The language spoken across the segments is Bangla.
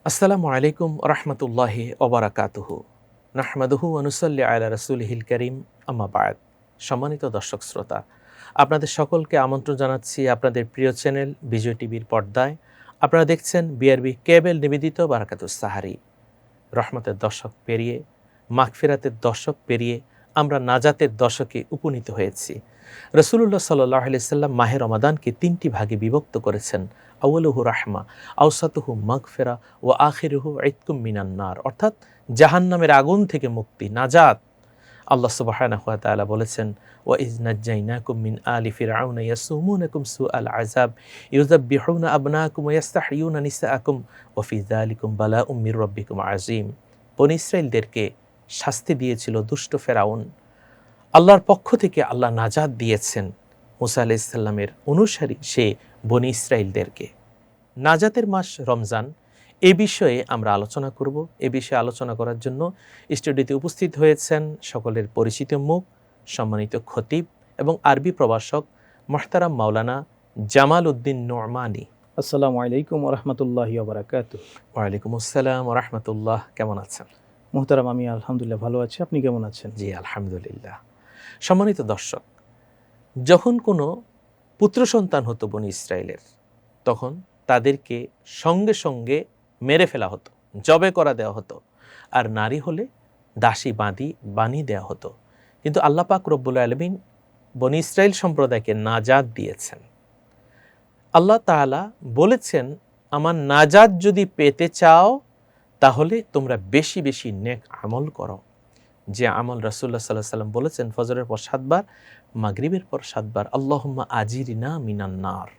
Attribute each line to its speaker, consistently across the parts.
Speaker 1: আসসালামু আলাইকুম রহমতুল্লাহি ওবরাকাতুহু নাহমাদুহু অনুসল্লি আলা রাসূলিহিল করিম আম্মা বাদ। সম্মানিত দর্শক শ্রোতা, আপনাদের সকলকে আমন্ত্রণ জানাচ্ছি আপনাদের প্রিয় চ্যানেল বিজয় টিভির পর্দায়। আপনারা দেখছেন বিআরবি কেবল নিবেদিত বারাকাতুস সাহারি। রহমতের দশক পেরিয়ে, মাগফিরাতের দশক পেরিয়ে আমরা নাজাতের দশকে উপনীত হয়েছি। রসুলুল্লাহ সাল্লাল্লাহু আলাইহি সাল্লাম মাহে রমাদানকে তিনটি ভাগে বিভক্ত করেছেন। আউয়ালুহু রাহমা, আওসাতুহু মাগফিরা ও আখিরুহু ইতকুম মিনান নার, অর্থাৎ জাহান্নামের আগুন থেকে মুক্তি, নাজাত। আল্লাহ সুবহানাহু ওয়া তাআলা বলেছেন, ওয়া ইয নাজ্জাইনাকুম মিন আলি ফিরআউনা ইয়াসুমুনাকুম সুআল আযাব ইউযাব্বিহুনা আবনাকুম ওয়া ইস্তাহইয়ুনা নিসাআকুম ওয়া ফি যালিকুম বালাউম মির রাব্বিকুম আযীম। বনী ইসরাঈলদেরকে শাস্তি দিয়েছিল দুষ্ট ফেরাউন। আল্লাহর পক্ষ থেকে আল্লাহ নাজাত দিয়েছেন মুসা আলাইহিস সালামের অনুসারী সে বনী ইসরাঈলদেরকে। নাজাতের মাস রমজান, এ বিষয়ে আমরা আলোচনা করব। এ বিষয়ে আলোচনা করার জন্য স্টুডিওতে উপস্থিত হয়েছেন সকলের পরিচিত মুখ, সম্মানিত খতিব এবং আরবি প্রভাষক মুহতারাম মাওলানা জামাল উদ্দিন নোমানী।
Speaker 2: আসসালামু আলাইকুম ওয়া রাহমাতুল্লাহি ওয়া বারাকাতুহু।
Speaker 1: ওয়ালাইকুম আসসালাম ওয়া রাহমাতুল্লাহ। কেমন আছেন?
Speaker 2: মুহতারাম, আমি আলহামদুলিল্লাহ ভালো আছি। আপনি কেমন আছেন?
Speaker 1: জি আলহামদুলিল্লাহ। সম্মানিত দর্শক, যখন কোনো পুত্র সন্তান হতো বনী ইসরায়েলের, তখন তাদেরকে সঙ্গে সঙ্গে মেরে ফেলা হতো, জবে করা দেওয়া হতো। আর নারী হলে দাসী বানিয়ে দেওয়া হতো। কিন্তু আল্লাহ পাক রব্বুল আলামিন বনী ইসরায়েল সম্প্রদায়কে নাজাত দিয়েছেন। আল্লাহ তাআলা বলেছেন, আমার নাজাত যদি পেতে চাও তাহলে তোমরা বেশি বেশি নেক আমল করো। যে আমল রাসূলুল্লাহ সাল্লাল্লাহু আলাইহি ওয়াসাল্লাম বলেছেন, ফজরের পর 7 বার, মাগরিবের পর 7 বার আল্লাহুম্মা আজিরিনা মিনান নার।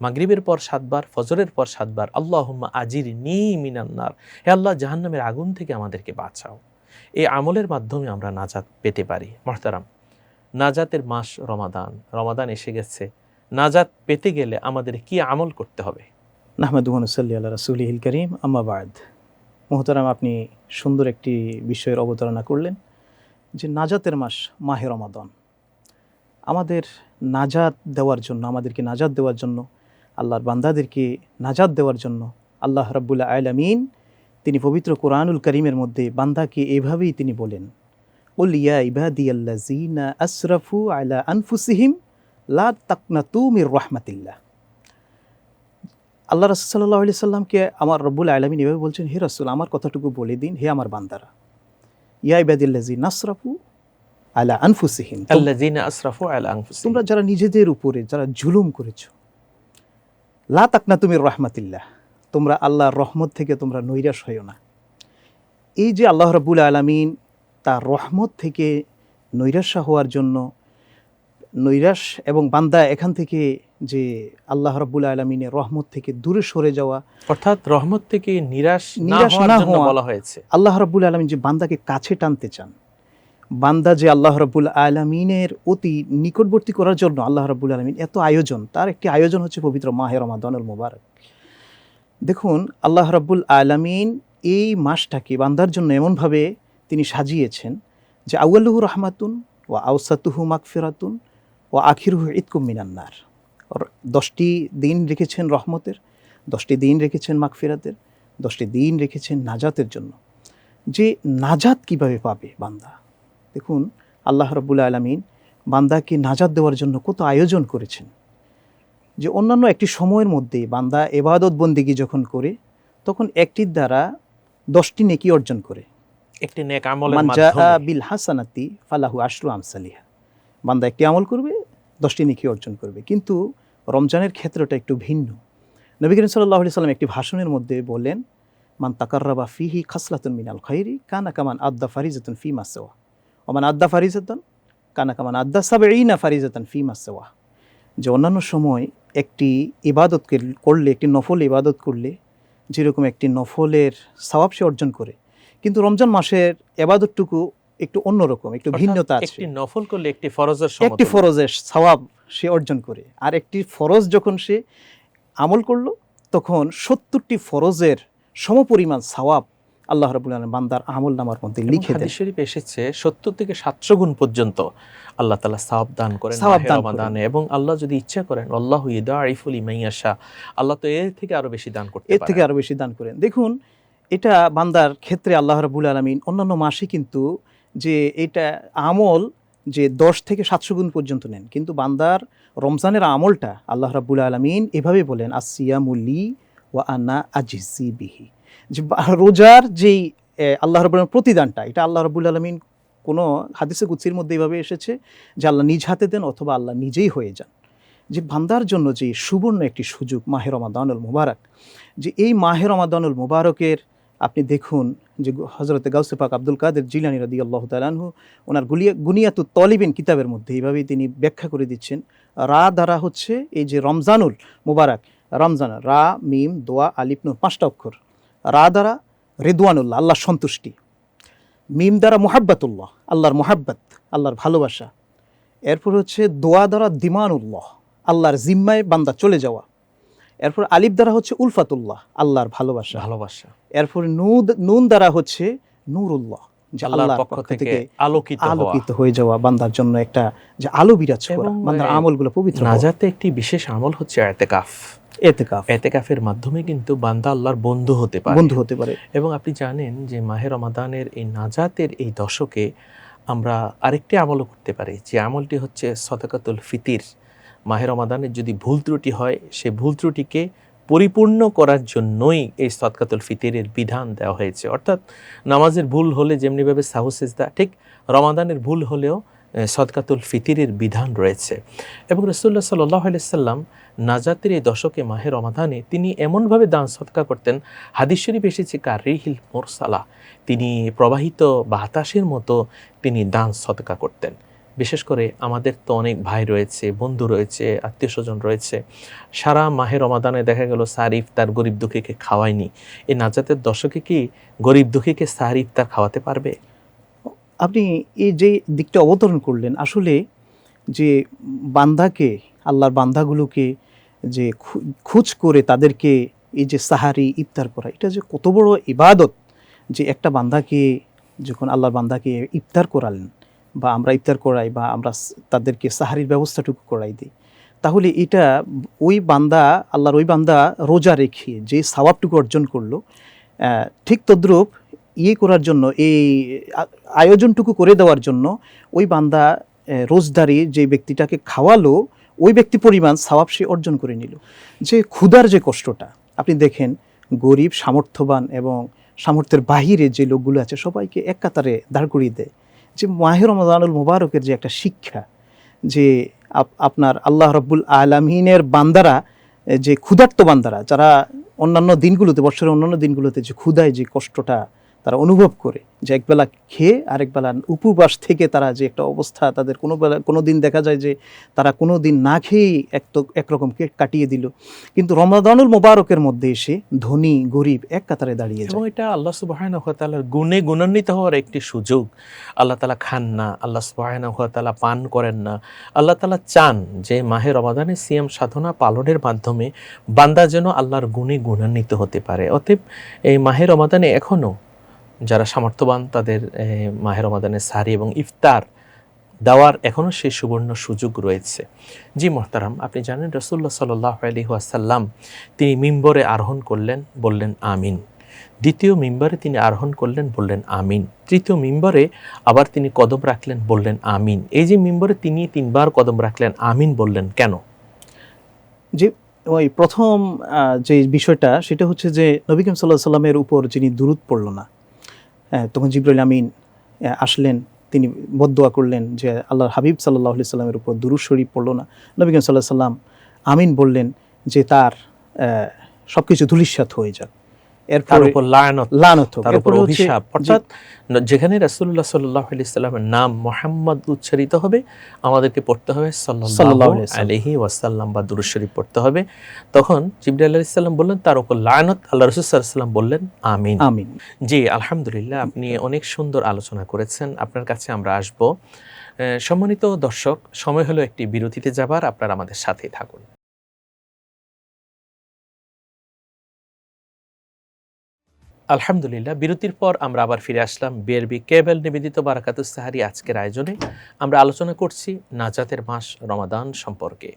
Speaker 1: মাগরিবের পর 7 বার, ফজরের পর 7 বার আল্লাহুম্মা আজিরনি মিনান নার। হে আল্লাহ, জাহান্নামের আগুন থেকে আমাদেরকে বাঁচাও। এই আমলের মাধ্যমে আমরা নাজাত পেতে পারি। মুহতারাম, নাজাতের মাস রমাদান, রমাদান এসে গেছে। নাজাত পেতে গেলে আমাদের কি আমল করতে হবে?
Speaker 2: নাহমাদুহু ওয়া নুসাল্লি আলা রাসূলিহিল কারীম আম্মা বাদ। মুহতারাম, আপনি সুন্দর একটি বিষয়ের অবতারণা করলেন যে নাজাতের মাস মাহে রমাদান। আমাদের নাজাত দেওয়ার জন্য, আমাদেরকে নাজাত দেওয়ার জন্য, আল্লাহর বান্দাদেরকে নাজাত দেওয়ার জন্য আল্লাহ রাব্বুল আলামিন তিনি পবিত্র কোরআনুল কারীমের মধ্যে বান্দাকে এভাবেই তিনি বলেন, কুল ইয়া ইবাদিয়াল্লাযীনা আসরাফু আলা আনফুসিহিম লা তাকনাতু মির রাহমাতিল্লাহ। আল্লাহ রাসূল সাল্লাল্লাহু আলাইহি সাল্লামকে আমার রব্বুল আলামিন এভাবে বলছেন, হে রাসূল, আমার কথাটুকু বলে দিন, হে আমার বান্দারা, ইয়া ইবাদিয়াল্লাযীনা আসরাফু আলা আনফুসিহিম,
Speaker 1: আল্লাযীনা আসরাফু আলা আনফুসিহিম,
Speaker 2: তোমরা যারা নিজেদের উপরে যারা জুলুম করেছো, লা তাকনাতু মির রাহমাতিল্লাহ, তোমরা আল্লাহর রহমত থেকে তোমরা নৈরাশ হয়ো না। এই যে আল্লাহ রাব্বুল আলামিন তার রহমত থেকে নৈরাশা হওয়ার জন্য, নৈরাশ এবং বান্দা এখান থেকে যে আল্লাহ রাব্বুল আলামিনের রহমত থেকে দূরে সরে যাওয়া,
Speaker 1: অর্থাৎ রহমত থেকে নিরাশ না হওয়ার জন্য বলা হয়েছে।
Speaker 2: আল্লাহ রাব্বুল আলামিন যে বান্দাকে কাছে টানতে চান, বান্দা যে আল্লাহ রাব্বুল আলামিনের অতি নিকটবর্তী করার জন্য আল্লাহ রাব্বুল আলামিন এত আয়োজন, তার একটি আয়োজন হচ্ছে পবিত্র মাহে রমাদানুল মুবারক। দেখুন, আল্লাহ রাব্বুল আলামিন এই মাসটাকে বান্দার জন্য এমনভাবে তিনি সাজিয়েছেন যে আউয়ালুহু রাহমাতুন ওয়া আওসাতুহু মাগফিরাতুন ওয়া আখিরুহু ইতকুম মিনান নার। 10টি দিন রেখেছেন রহমতের, 10টি দিন রেখেছেন মাগফিরাতের, 10টি দিন রেখেছেন নাজাতের জন্য। যে নাজাত কিভাবে পাবে বান্দা, দেখুন আল্লাহ রাব্বুল আলামিন বান্দাকে নাজাত দেওয়ার জন্য কত আয়োজন করেছেন। যে অন্যান্য একটি সময়ের মধ্যে বান্দা ইবাদত বন্দেগী যখন করে, তখন একটির দ্বারা 10টি নেকি অর্জন করে।
Speaker 1: একটি নেক আমলের
Speaker 2: মান
Speaker 1: মাধ্যমে
Speaker 2: জাআ বিল হাসানাতি ফালাহু আশরু আমসালিহা, বান্দা একটি আমল করবে, 10টি নেকি অর্জন করবে। কিন্তু রমজানের ক্ষেত্রটা একটু ভিন্ন। নবী করিম সাল্লাল্লাহু আলাইহি সাল্লাম একটি ভাষণের মধ্যে বলেন, মান তাকাররাবা ফিহি খাসলাতুন মিনাল খাইরি কানা কামান আদ্দা ফারিজাতুন ফিমা সাওয়া ওয়া মান আদ্দা ফারিজাতান কানা কামান আদ্দা সাবঈনা ফারিজাতান ফিমা সাওয়া। যে অন্যান্য সময় একটি ইবাদত করলে, একটি নফল ইবাদত করলে যেরকম একটি নফলের সওয়াব সে অর্জন করে, কিন্তু রমজান মাসের ইবাদতটুকু একটু অন্যরকম, একটু ভিন্নতা আছে।
Speaker 1: একটি নফল করলে একটি ফরজের সমতুল্য,
Speaker 2: একটি ফরজের সওয়াব সে অর্জন করে, আর একটি ফরজ যখন সে আমল করলো তখন 70টি ফরজের সমপরিমাণ সওয়াব আল্লাহ রাব্বুল আলামিন বান্দার আমল নামার মধ্যে
Speaker 1: এবং
Speaker 2: লিখে দেন।
Speaker 1: হাদিস শরীফে এসেছে 70 থেকে 700 গুণ পর্যন্ত আল্লাহ তাআলা সওয়াব দান করেন
Speaker 2: সওয়াব
Speaker 1: মাহে
Speaker 2: দান
Speaker 1: রমাদানে, এবং আল্লাহ যদি ইচ্ছা করেন আল্লাহু ইউদাইফু লিমান ইয়াশা, আল্লাহ তো এর থেকে আরো বেশি দান করতে
Speaker 2: এর
Speaker 1: পারেন।
Speaker 2: থেকে আরো বেশি দান করেন। দেখুন, এটা বান্দার ক্ষেত্রে আল্লাহ রাব্বুল আলামিন অন্যান্য মাসে কিন্তু যে এটা আমল যে 10 থেকে 700 গুণ পর্যন্ত নেন, কিন্তু বান্দার রমজানের আমলটা আল্লাহ রাব্বুল আলামিন এভাবে বলেন, আসিয়ামু লি ওয়া আনা আজজি বিহি, যে রোজার যেই আল্লাহ রাব্বুল আলামিন প্রতিদানটা, এটা আল্লাহ রাব্বুল আলামিন কোনো হাদিসে কুদসির মধ্যে এভাবে এসেছে যে আল্লাহ নিজ হাতে দেন অথবা আল্লাহ নিজেই হয়ে যান। যে বান্দার জন্য যে সুবর্ণ একটি সুযোগ মাহে রমাদানুল মুবারক, যে এই মাহে রমাদানুল মুবারকের আপনি দেখুন যে হযরতে গাউসে পাক আব্দুল কাদের জিলানী রাদিয়াল্লাহু তাআলা আনহু ওনার গুনিয়াতুত তলিবিন কিতাবের মধ্যে এইভাবেই তিনি ব্যাখ্যা করে দিচ্ছেন। রা দ্বারা হচ্ছে এই যে রমজানুল মুবারক, রমজান রা মিম দোয়া আলিফ নুন 5টা অক্ষর। রা দ্বারা রিদওয়ানুল্লাহ, আল্লাহর সন্তুষ্টি। মিম দ্বারা মুহাব্বাতুল্লাহ, আল্লাহর মুহাব্বত, আল্লাহর ভালোবাসা। এরপর হচ্ছে দোয়া দ্বারা দিমানুল্লাহ, আল্লাহর জিম্মায় বান্দা চলে যাওয়া। এরপর আলিফ দ্বারা হচ্ছে উলফাতুল্লাহ, আল্লাহর ভালোবাসা। এরপর নুন দ্বারা হচ্ছে নূরুল্লাহ, যে আল্লাহর পক্ষ থেকে আলোকিত হয়ে যাওয়া, বান্দার জন্য একটা যে আলো বিরাজ করা, বান্দার আমলগুলো পবিত্র হওয়া।
Speaker 1: নাজাতে একটি বিশেষ আমল হচ্ছে ইতিকাফ। ইতিকাফের মাধ্যমে কিন্তু বান্দা আল্লাহর বন্ধু হতে পারে। এবং আপনি জানেন যে মাহে রমাদানের এই নাজাতের এই দশকে আমরা আরেকটি আমলও করতে পারি, যে আমলটি হচ্ছে সদকাতুল ফিতির। মাহে রমাদানের যদি ভুল ত্রুটি হয়, সে ভুল ত্রুটিকে পরিপূর্ণ করার জন্যই এই সদকাতুল ফিতিরের বিধান দেওয়া হয়েছে। অর্থাৎ নামাজের ভুল হলে যেমনিভাবে সাহু সিজদা, ঠিক রমাদানের ভুল হলেও সদকাতুল ফিতিরের বিধান রয়েছে। এবং রাসূলুল্লাহ সাল্লাল্লাহু আলাইহি সাল্লাম নাজাতের এই দশকে মাহে রমাদানে তিনি এমনভাবে দান সদকা করতেন, হাদিস শরীফ এসেছে কারিহিল মুরসালা, তিনি প্রবাহিত বাতাসের মতো তিনি দান সদকা করতেন। বিশেষ করে আমাদের তো অনেক ভাই রয়েছে, বন্ধু রয়েছে, আত্মীয় স্বজন রয়েছে, সারা মাহে রমাদানে দেখা গেল সার ইফতার গরিব দুঃখীকে খাওয়ায়নি। এই নাজাতের দশকে কি গরিব দুঃখীকে সার ইফতার খাওয়াতে পারবে?
Speaker 2: আপনি এই যে দিকটা অবতরণ করলেন, আসলে যে বান্দাকে, আল্লাহর বান্দাগুলোকে যে খোঁজ করে তাদেরকে এই যে সাহারি ইফতার করা, এটা যে কত বড় ইবাদত। যে একটা বান্দাকে যখন আল্লাহর বান্দাকে ইফতার করালেন, বা আমরা ইফতার করাই, বা আমরা তাদেরকে সাহারির ব্যবস্থাটুকু করাই দিই, তাহলে এটা ওই বান্দা, আল্লাহর ওই বান্দা রোজা রেখে যে সওয়াবটুকু অর্জন করলো, ঠিক তদ্রূপ করার জন্য, এই আয়োজনটুকু করে দেওয়ার জন্য ওই বান্দা রোজদারি যে ব্যক্তিটাকে খাওয়ালো, ওই ব্যক্তি পরিমাণ সওয়াব সে অর্জন করে নিল। যে ক্ষুধার যে কষ্টটা আপনি দেখেন, গরিব, সামর্থ্যবান এবং সামর্থ্যের বাহিরে যে লোকগুলো আছে সবাইকে এক কাতারে দাঁড় করিয়ে দেয়। যে মাহে রমাদানুল মুবারকের যে একটা শিক্ষা, যে আপনার আল্লাহ রাব্বুল আলামিনের বান্দারা, যে ক্ষুধার্ত বান্দারা, যারা অন্যান্য দিনগুলোতে, বছরের অন্যান্য দিনগুলোতে যে ক্ষুধায় যে কষ্টটা তারা অনুভব করে, যে একবেলা খেয়ে আরেকবেলা উপবাস থেকে তারা যে একটা অবস্থা, তাদের কোনো দিন দেখা যায় যে তারা কোনো দিন না খেয়েই একরকম কাটিয়ে দিল, কিন্তু রমাদানুল মুবারকের মধ্যে এসে ধনী গরিব এক কাতারে দাঁড়িয়ে যায়।
Speaker 1: এবং এটা আল্লাহ সুবহানাহু ওয়া তাআলার গুণে গুণান্বিত হওয়ার একটি সুযোগ। আল্লাহ তাআলা খান না, আল্লাহ সুবহানাহু ওয়া তাআলা পান করেন না। আল্লাহ তাআলা চান যে মাহে রমাদানে সিয়াম সাধনা পালনের মাধ্যমে বান্দা যেন আল্লাহর গুণে গুণান্বিত হতে পারে। অতএব এই মাহে রমাদানে এখনও যারা সামর্থ্যবান, তাদের মাহে রমাদানের সাহরি এবং ইফতার দেওয়ার এখনও সেই সুবর্ণ সুযোগ রয়েছে। জি মোহতারাম, আপনি জানেন রাসূলুল্লাহ সাল্লাল্লাহু আলাইহি ওয়াসাল্লাম তিনি মিম্বরে আরোহণ করলেন, বললেন আমিন। দ্বিতীয় মিম্বরে তিনি আরোহণ করলেন, বললেন আমিন। তৃতীয় মিম্বরে আবার তিনি কদম রাখলেন, বললেন আমিন। এই যে মিম্বরে তিনি 3বার কদম রাখলেন, আমিন বললেন কেন?
Speaker 2: যে ওই প্রথম যে বিষয়টা, সেটা হচ্ছে যে নবী করিম সাল্লাল্লাহু আলাইহি সাল্লামের উপর যিনি দুরূদ পড়ল না, তখন জিবরাইল আমিন আসলেন, তিনি বদদোয়া করলেন যে আল্লাহর হাবিব সাল্লাল্লাহু আলাইহি সাল্লামের উপর দুরূদ শরীফ পড়ল না। নবী করিম সাল্লাল্লাহু আলাইহি সাল্লাম আমিন বললেন যে তার সবকিছু ধূলিসাৎ হয়ে যাক,
Speaker 1: তার উপর লানত হোক, তার উপর অভিশাপ। অর্থাৎ যেখানে রাসূলুল্লাহ সাল্লাল্লাহু আলাইহি সাল্লামের নাম মুহাম্মদ উচ্চারিত হবে, আমাদেরকে পড়তে হবে সাল্লাল্লাহু আলাইহি ওয়াসাল্লাম বা দুরূদ শরীফ পড়তে হবে। তখন জিবরাইল আলাইহিস সালাম বললেন তার উপর লানত, আল্লাহ রাসূল সাল্লাল্লাহু আলাইহি সাল্লাম বললেন আমিন।
Speaker 2: আমিন।
Speaker 1: জি আলহামদুলিল্লাহ, আপনি অনেক সুন্দর আলোচনা করেছেন। আপনার কাছে আমরা আসব। সম্মানিত দর্শক, সময় হলো একটি বিরতিতে যাবার, আপনারা আমাদের সাথেই থাকুন। আলহামদুলিল্লাহ, বিরতির পর আমরা আবার ফিরে আসলাম বিআরবি কেবল নিবেদিত বারাকাতুস সাহারি আজকের আয়োজনে। আমরা আলোচনা করছি নাজাতের মাস রমাদান সম্পর্কে।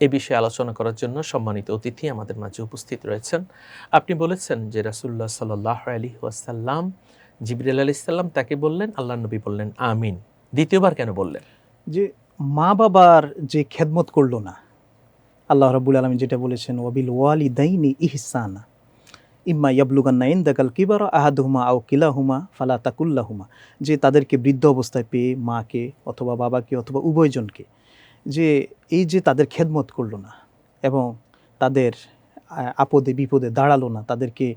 Speaker 1: এ বিষয়ে আলোচনা করার জন্য সম্মানিত অতিথি আমাদের মাঝে উপস্থিত রয়েছেন। আপনি বলেছেন যে রাসূলুল্লাহ সাল্লাল্লাহু আলাইহি ওয়াসাল্লাম, জিবরিল আলাইহিস সালাম তাকে বললেন, আল্লাহর নবী বললেন আমিন। দ্বিতীয়বার কেন বললেন?
Speaker 2: যে মা বাবার যে খেদমত করলো না, আল্লাহ রাব্বুল আলামিন যেটা বলেছেন, ওয়াবিল ওয়ালিদাইনি ইহসানা ইম্মা ইয়াবলুগান্না ইনদাকাল কিবারা আহাদুহুমা আও কিলাহুমা ফালা তাকুল লাহুমা, যে তাদেরকে বৃদ্ধ অবস্থায় পেয়ে মাকে অথবা বাবাকে অথবা উভয়জনকে, যে এই যে তাদের খেদমত করলো না এবং তাদের আপদে বিপদে দাঁড়ালো না, তাদেরকে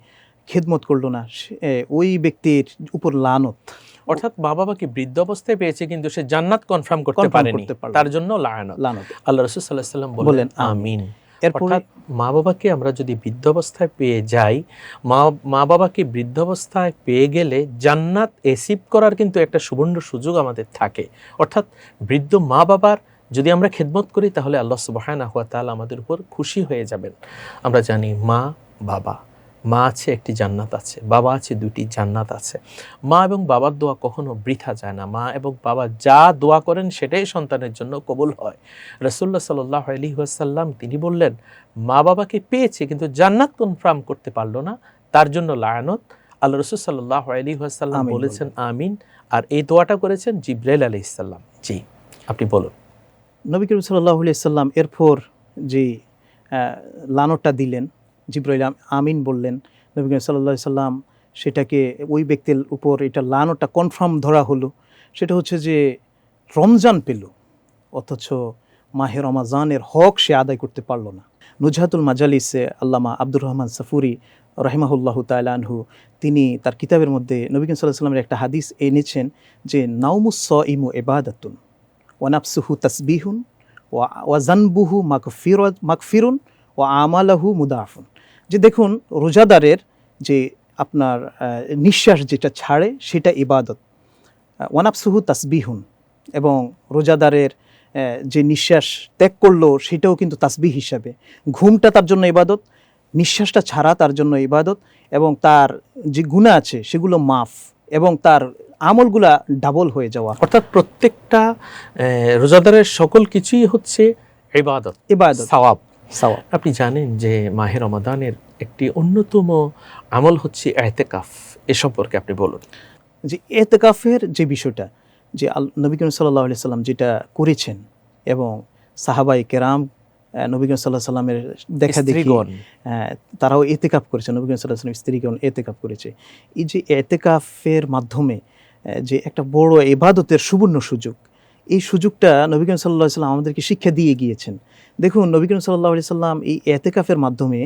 Speaker 2: খেদমত করলো না, ওই ব্যক্তির উপর লানত।
Speaker 1: অর্থাৎ মা বাবাকে বৃদ্ধ অবস্থায় পেয়েছে কিন্তু সে জান্নাত কনফার্ম করতে পারেনি, তার জন্য লানত। আল্লাহ রাসূল সাল্লাল্লাহু আলাইহি ওয়াসাল্লাম বললেন আমিন। এরপর মা বাবাকে আমরা যদি বৃদ্ধ অবস্থায় পেয়ে যাই, মা বাবাকে বৃদ্ধ অবস্থায় পেয়ে গেলে জান্নাত এসিভ করার কিন্তু একটা সুবর্ণ সুযোগ আমাদের থাকে। অর্থাৎ বৃদ্ধ মা বাবার যদি আমরা খেদমত করি তাহলে আল্লাহ সুবহানাহু ওয়া তাআলা আমাদের উপর খুশি হয়ে যাবেন। আমরা জানি মা বাবা, মা আছে একটি জান্নাত আছে, বাবা আছে দুটি জান্নাত আছে। মা এবং বাবার দোয়া কখনো বৃথা যায় না। মা এবং বাবা যা দোয়া করেন সেটাই সন্তানের জন্য কবুল হয়। রাসূলুল্লাহ সাল্লাল্লাহু আলাইহি ওয়াসাল্লাম তিনি বললেন, মা বাবাকে পেয়েছে কিন্তু জান্নাত কনফার্ম করতে পারলো না, তার জন্য লায়ানত। আল্লাহ রাসূল সাল্লাল্লাহু আলাইহি ওয়াসাল্লাম বলেছেন আমিন, আর এই দোয়াটা করেছেন জিবরাইল আলাইহিস সালাম। জি, আপনি বলুন।
Speaker 2: নবী করিম সাল্লাল্লাহু আলাইহি ওয়াসাল্লাম এরপর যে লানতটা দিলেন, জিবরাইল আমিন বললেন, নবী করিম সাল্লাল্লাহু আলাইহি ওয়াসাল্লাম সেটাকে ওই ব্যক্তির উপর এটা লানতটা কনফার্ম ধরা হলো। সেটা হচ্ছে যে রমজান পেল অথচ মাহে রমাজানের হক সে আদায় করতে পারলো না। নুজহাতুল মাজালিসে আল্লামা আব্দুর রহমান সাফুরি রাহিমাহুল্লাহু তাআলা আনহু তিনি তার কিতাবের মধ্যে নবী করিম সাল্লাল্লাহু আলাইহি ওয়াসাল্লামের একটা হাদিস এনেছেন যে নাউমুস সাইমু ইবাদাতুন ওয়া নাফসুহু তাসবিহুন ওয়া জানবুহু মাগফিরুন ওয়া আমালাহু মুদাফুন। যে দেখুন, রোজাদারের যে আপনার নিঃশ্বাস যেটা ছাড়ে সেটা ইবাদত, ওয়া নাফসুহু তাসবিহুন, এবং রোজাদারের যে নিঃশ্বাস ত্যাগ করলো সেটাও কিন্তু তাসবিহ হিসাবে। ঘুমটা তার জন্য ইবাদত, নিঃশ্বাসটা ছাড়া তার জন্য ইবাদত, এবং তার যে গুনাহ আছে সেগুলো মাফ, এবং তার আমলগুলা ডাবল হয়ে যাওয়া।
Speaker 1: অর্থাৎ প্রত্যেকটা রোজাদারের সকল কিছুই হচ্ছে ইবাদত, সওয়াব। আপনি জানেন যে মাহে রমাদানের একটি অন্যতম আমল হচ্ছে ইতিকাফ। এ সম্পর্কে আপনি বলুন।
Speaker 2: যে ইতিকাফের যে বিষয়টা, যে নবী করিম সাল্লাল্লাহু আলাইহি সাল্লাম যেটা করেছেন এবং সাহাবায়ে কেরাম নবী করিম সাল্লাল্লাহু আলাইহি সাল্লামের দেখা দেখি তারাও ইতিকাফ করেছেন, নবী করিম সাল্লাল্লাহু আলাইহি সাল্লামের স্ত্রীগণ ইতিকাফ করেছে। এই যে ইতিকাফের মাধ্যমে যে একটা বড় ইবাদতের সুবর্ণ সুযোগ, এই সুযোগটা নবী করিম সাল্লাল্লাহু আলাইহি সাল্লাম আমাদেরকে শিক্ষা দিয়ে গিয়েছেন। দেখুন, নবী করিম সাল্লাল্লাহু আলাইহি সাল্লাম এই ইতিকাফের মাধ্যমে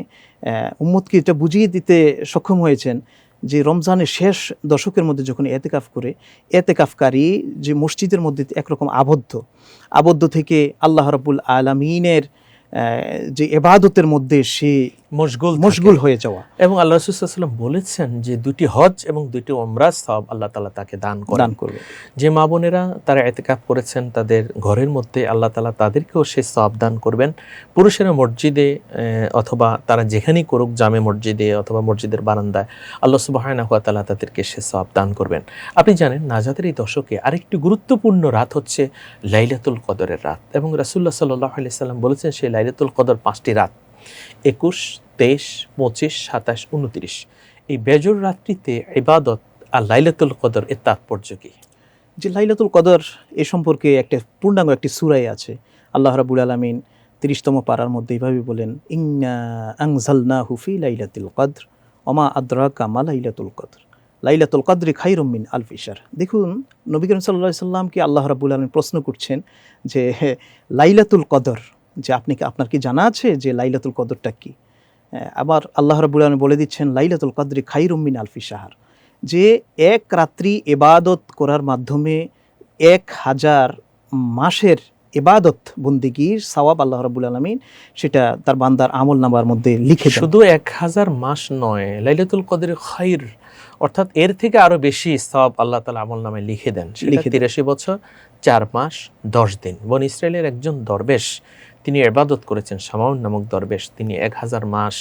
Speaker 2: উম্মতকে এটা বুঝিয়ে দিতে সক্ষম হয়েছেন যে রমজানের শেষ দশকের মধ্যে যখন ইতিকাফ করে, ইতিকাফকারী যে মসজিদের মধ্যে একরকম আবদ্ধ থেকে আল্লাহ রাব্বুল আলামিনের যে ইবাদতের মধ্যে সে মশগুল হয়ে যাওয়া।
Speaker 1: এবং আল্লাহ রাসূল সাল্লাল্লাহু আলাইহি ওয়াসাল্লাম বলেছেন যে দুটি হজ এবং দুটি উমরার সওয়াব আল্লাহ তাআলা তাকে দান করবে। যে মা বোনেরা তারা ইতিকাফ করেছেন তাদের ঘরের মধ্যে, আল্লাহ তাআলা তাদেরকেও সে সওয়াব দান করবেন। পুরুষেরা মসজিদে অথবা তারা যেখানেই করুক, জামে মসজিদে অথবা মসজিদের বারান্দায়, আল্লাহ সুবহানাহু ওয়া তাআলা তাদেরকে সে সওয়াব দান করবেন। আপনি জানেন নাজাতের এই দশকে আরেকটি গুরুত্বপূর্ণ রাত হচ্ছে লাইলাতুল কদরের রাত, এবং রাসূলুল্লাহ সাল্লাল্লাহু আলাইহি সাল্লাম বলেছেন সেই লাইলাতুল কদর 5টি রাত, 21, 23, 25, 27, 29। এই বেজর রাত্রিতে ইবাদত আর লাইলাতুল কদর এর তাৎপর্য কি?
Speaker 2: যে লাইলাতুল কদর এ সম্পর্কে একটা পূর্ণাঙ্গ একটি সূরাই আছে। আল্লাহ রাব্বুল আলামিন 30তম পারার মধ্যে এইভাবে বলেন, ইন্না আনজালনাহু ফি লাইলাতুল কদর ওমা আদরাকা মা লাইলাতুল কদর লাইলাতুল কদরি খায়রুম মিন আলফি শাহর। দেখুন, নবী করিম সাল্লাল্লাহু আলাইহি সাল্লামকে আল্লাহ রাব্বুল আলামিন প্রশ্ন করছেন যে লাইলাতুল কদর, যে আপনার কি জানা আছে যে লাইলাতুল কদরটা কি? আবার আল্লাহ রাব্বুল আলামিন বলে দিচ্ছেন লাইলাতুল কদরি খায়রুম মিন আলফি শাহর, যে এক রাত্রি ইবাদত করার মাধ্যমে 1000 মাসের ইবাদত বন্দেগীর সওয়াব আল্লাহ রাব্বুল আলামিন সেটা তার বান্দার আমলনামার মধ্যে লিখে দেন।
Speaker 1: শুধু 1000 মাস নয়, লাইলাতুল কদরের খায়র অর্থাৎ এর থেকে আরো বেশি সওয়াব আল্লাহ তাআলা আমলনামায় লিখে দেন। সেটা 83 বছর 4 মাস 10 দিন। বনী ইসরাইলের একজন দরবেশ তিনি ইবাদত করেছেন। শামাউন নামক দরবেশ, তিনি 1000 মাস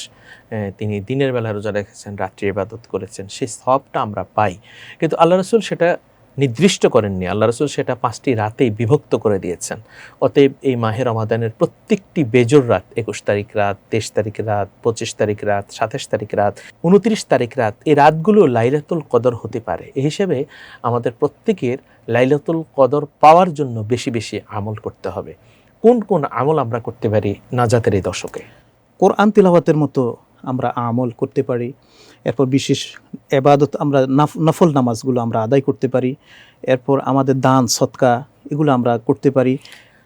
Speaker 1: তিনি দিনের বেলা রোজা রেখেছেন, রাত্রি ইবাদত করেছেন, সেই সওয়াবটা আমরা পাই। কিন্তু আল্লাহ রাসূল সেটা নির্দিষ্ট করেননি। আল্লাহ রাসূল সেটা 5টি রাতেই বিভক্ত করে দিয়েছেন। অতএব এই মাহে রমাদানের প্রত্যেকটি বেজোর রাত, 21 তারিখ রাত, 23 তারিখ রাত, 25 তারিখ রাত, 27 তারিখ রাত, 29 তারিখ রাত, এই রাতগুলো লাইলাতুল কদর হতে পারে। এই হিসেবে আমাদের প্রত্যেকের লাইলাতুল কদর পাওয়ার জন্য বেশি বেশি আমল করতে হবে। কোন কোন আমল আমরা করতে পারি নাজাতের এই দশকে?
Speaker 2: কোরআন তিলাওয়াতের মতো আমরা আমল করতে পারি। এরপর বিশেষ এবাদত আমরা নফল নামাজগুলো আমরা আদায় করতে পারি। এরপর আমাদের দান সদকা এগুলো আমরা করতে পারি।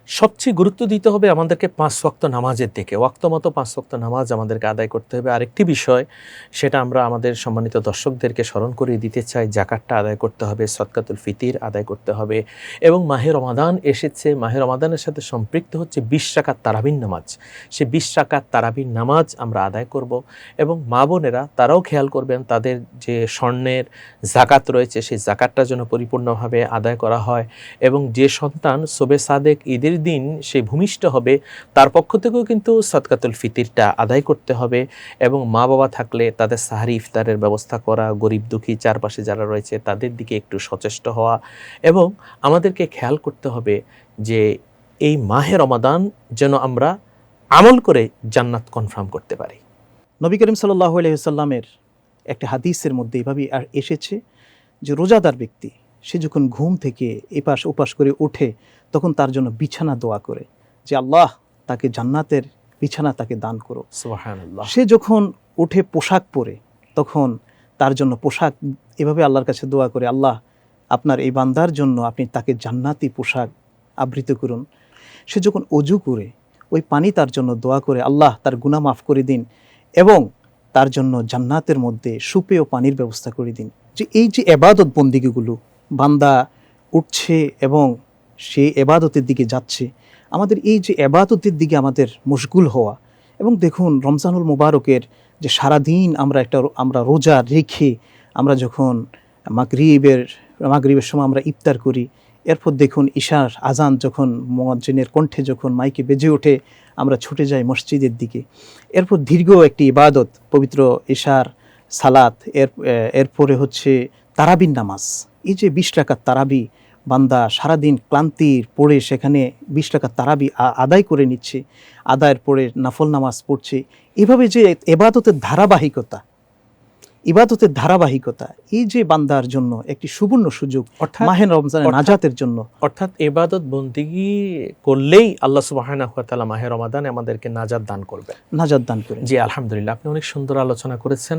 Speaker 1: সবচেয়ে গুরুত্ব দিতে হবে আমাদেরকে 5 ওয়াক্ত নামাজের দিকে। ওয়াক্ত মতো 5 ওয়াক্ত নামাজ আমাদেরকে আদায় করতে হবে। আরেকটি বিষয়, সেটা আমরা আমাদের সম্মানিত দর্শকদেরকে স্মরণ করিয়ে দিতে চাই, যাকাতটা আদায় করতে হবে, সদকাতুল ফিতির আদায় করতে হবে। এবং মাহে রমাদান এসেছে, মাহে রমাদানের সাথে সম্পৃক্ত হচ্ছে 20 রাকাত তারাবির নামাজ। সেই 20 রাকাত তারাবির নামাজ আমরা আদায় করব। এবং মা বোনেরা তারাও খেয়াল করবেন তাদের যে স্বর্ণের জাকাত রয়েছে, সেই জাকাতটা যেন পরিপূর্ণভাবে আদায় করা হয়। এবং যে সন্তান শবে সাদেক ঈদের দিন সে ভূমিষ্ঠ হবে, তার পক্ষ থেকেও কিন্তু সদকাতুল ফিতিরটা আদায় করতে হবে। এবং মা বাবা থাকলে তাদের সাহারি ইফতারের ব্যবস্থা করা, গরিব দুঃখী চারপাশে যারা রয়েছে তাদের দিকে একটু সচেষ্ট হওয়া। এবং আমাদেরকে খেয়াল করতে হবে যে এই মাহে রমাদান যেন আমরা আমল করে জান্নাত কনফার্ম করতে পারি।
Speaker 2: নবী করিম সাল্লাল্লাহু আলাইহি ওয়াসাল্লামের একটা হাদিসের মধ্যে এভাবেই আর এসেছে যে রোজাদার ব্যক্তি সে যখন ঘুম থেকে এপাশ ওপাশ করে ওঠে তখন তার জন্য বিছানা দোয়া করে যে আল্লাহ তাকে জান্নাতের বিছানা তাকে দান করো।
Speaker 1: সুবহানাল্লাহ।
Speaker 2: সে যখন উঠে পোশাক পরে তখন তার জন্য পোশাক এভাবে আল্লাহর কাছে দোয়া করে, আল্লাহ আপনার এই বান্দার জন্য আপনি তাকে জান্নাতি পোশাক আবৃত করুন। সে যখন অজু করে ওই পানি তার জন্য দোয়া করে, আল্লাহ তার গুনাহ মাফ করে দিন এবং তার জন্য জান্নাতের মধ্যে সুপেয় পানির ব্যবস্থা করে দিন। যে এই যে এবাদত বন্দিগিগুলো বান্দা উঠছে এবং সে এবাদতের দিকে যাচ্ছে, আমাদের এই যে এবাদতের দিকে আমাদের মশগুল হওয়া। এবং দেখুন রমজানুল মুবারকের যে সারাদিন আমরা রোজা রেখে আমরা যখন মাগরিবের সময় আমরা ইফতার করি, এরপর দেখুন ঈশার আজান যখন মুয়াজ্জিনের কণ্ঠে যখন মাইকে বেজে ওঠে আমরা ছুটে যাই মসজিদের দিকে। এরপর দীর্ঘ একটি ইবাদত পবিত্র ঈশার সালাত, এরপরে হচ্ছে তারাবির নামাজ। এই যে 20 রাকাত তারাবি বান্দা সারাদিন ক্লান্তির পড়ে সেখানে 20 রাকাত তারাবি আদায় করে নিচ্ছে, আদায়ের পরে নফল নামাজ পড়ছে। এভাবে যে ইবাদতের ধারাবাহিকতা এই যে বান্দার জন্য একটি সুবর্ণ সুযোগ মাহে রমজানের নাজাতের জন্য।
Speaker 1: অর্থাৎ ইবাদত বন্দেগী করলেই আল্লাহ সুবহানাহু ওয়া তাআলা মাহে রমাদানে আমাদেরকে নাজাত দান করবে। জি আলহামদুলিল্লাহ, আপনি অনেক সুন্দর আলোচনা করেছেন।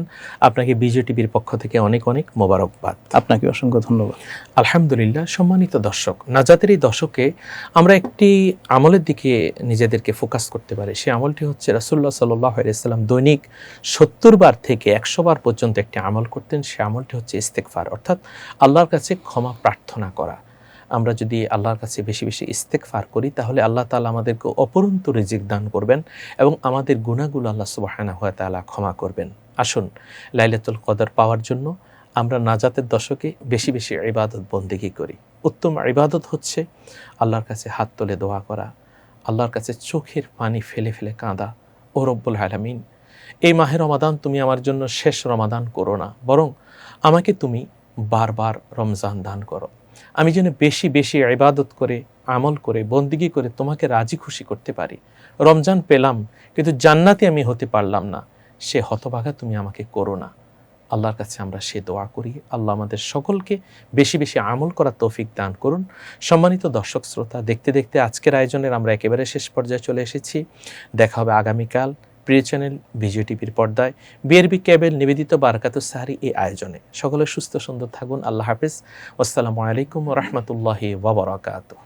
Speaker 1: আপনাকে বিজয় টিভির পক্ষ থেকে অনেক অনেক মোবারকবাদ।
Speaker 2: আপনাকে অসংখ্য ধন্যবাদ।
Speaker 1: আলহামদুলিল্লাহ, সম্মানিত দর্শক, নাজাতের এই দশকে আমরা একটি আমলের দিকে নিজেদেরকে ফোকাস করতে পারি। সেই আমলটি হচ্ছে রাসূলুল্লাহ সাল্লাল্লাহু আলাইহি ওয়াসাল্লাম দৈনিক 70 বার থেকে 100 বার পর্যন্ত একটি আমল করতেন। সে আমলটি হচ্ছে ইস্তেগফার, অর্থাৎ আল্লাহর কাছে ক্ষমা প্রার্থনা করা। আমরা যদি আল্লাহর কাছে বেশি বেশি ইস্তেগফার করি তাহলে আল্লাহ তাআলা আমাদেরকে অপরন্ত রিজিক দান করবেন এবং আমাদের গুনাহগুলো আল্লাহ সুবহানাহু ওয়া তাআলা ক্ষমা করবেন। আসুন লাইলাতুল কদর পাওয়ার জন্য আমরা নাজাতের দশকে বেশি বেশি ইবাদত বন্দেগী করি। উত্তম ইবাদত হচ্ছে আল্লাহর কাছে হাত তুলে দোয়া করা, আল্লাহর কাছে চোখের পানি ফেলে ফেলে কাঁদা, ও রব্বুল আলামিন, এই মাহে রমাদান তুমি আমার জন্য শেষ রমাদান করো না, বরং আমাকে তুমি বারবার রমজান দান করো। আমি যেন বেশি বেশি ইবাদত করে, আমল করে, বন্দেগী করে তোমাকে রাজি খুশি করতে পারি। রমজান পেলাম কিন্তু জান্নাতি আমি হতে পারলাম না, সে হতভাগা তুমি আমাকে করো না। আল্লাহর কাছে আমরা সে দোয়া করি। আল্লাহ আমাদের সকলকে বেশি বেশি আমল করার তৌফিক দান করুন। সম্মানিত দর্শক শ্রোতা, দেখতে দেখতে আজকের আয়োজনের আমরা একেবারে শেষ পর্যায়ে চলে এসেছি। দেখা হবে আগামীকাল প্রিয় চ্যানেল বিজয় টিভির পর্দায় বিআরবি কেবল নিবেদিত বারাকাতুস সাহরি এই আয়োজনে। সকলে সুস্থ সুন্দর থাকুন। আল্লাহ হাফেজ। আসসালামু আলাইকুম ওয়া রাহমাতুল্লাহি ওয়া বারাকাতুহু।